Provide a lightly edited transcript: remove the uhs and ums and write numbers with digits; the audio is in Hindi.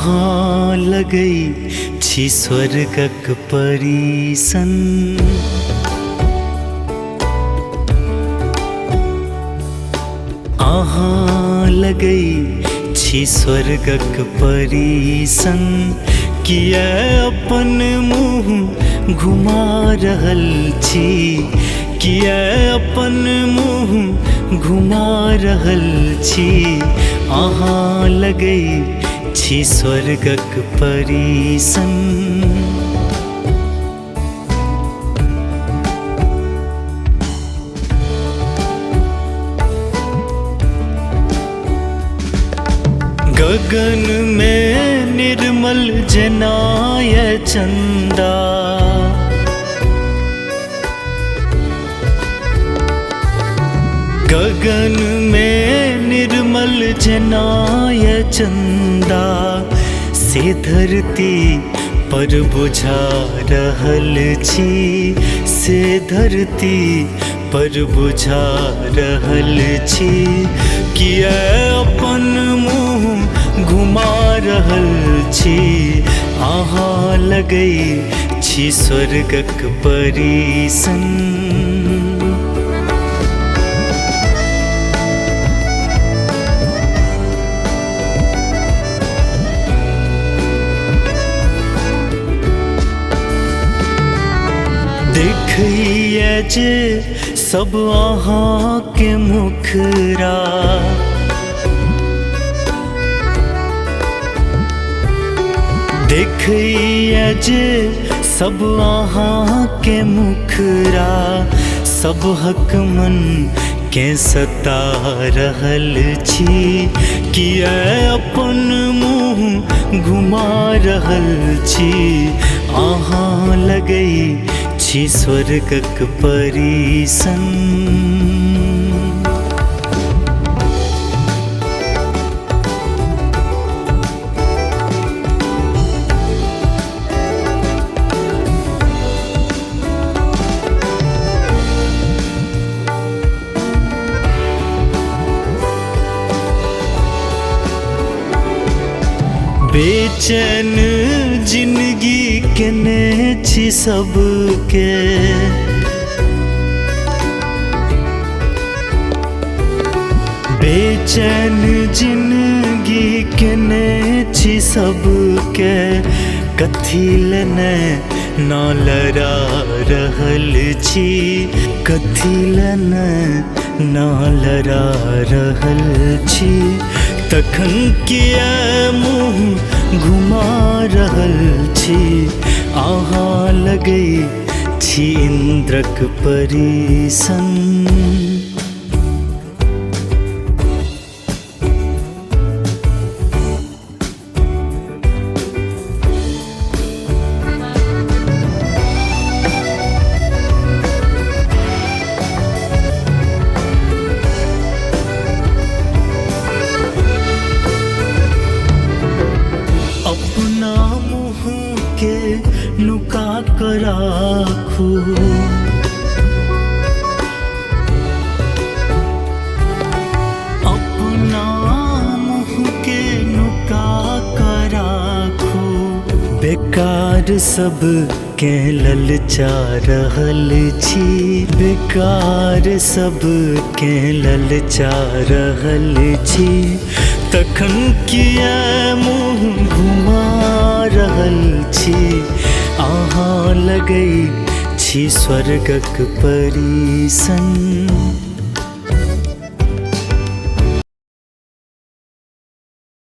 अहाँ लगै छी स्वर्गक परी सन। अहाँ लगै छी स्वर्गक परी सन। किया अपन मुँह घुमा रहल छी, किया अपन मुँह घुमा रहल छी। अहाँ लगै छी स्वर्गक परी सन। गगन में निर्मल जनाय चंदा, गगन में निर्मल जनाय चंदा। से धरती पर बुझा रहल छी, से धरती पर बुझा रहल छी। किया अपन मुँह घुमा रहल छी। अहाँ लगै छी स्वर्गक परी सन। देखिए जे सब अहाँ के मुखरा, देखिए जे सब अहाँ के मुखरा। सब हकमन के सता रहल छी। किया अपन मुँह घुमा रहल छी। अहाँ लगै छी स्वर्गक परी सन। बेचैन जिंदगी केने छी सबके, बेचैन जिंदगी केने छी सबके। कथी लने ना लड़ा रहल छी, कथी लने ना लड़ा रहल छी। तखन किया मुँह घुमा रहल छी। अहाँ लगै छी इंद्रक परी सन। अपना मुँह के नुका कर राखू, अपना मुँह के नुका कर राखू। बेकार सब के ललचा रहल छी, बेकार सब के ललचा रहल छी। तखन किया मुँह घुमा रहल छी। अहाँ लगै छी स्वर्गक परी सन।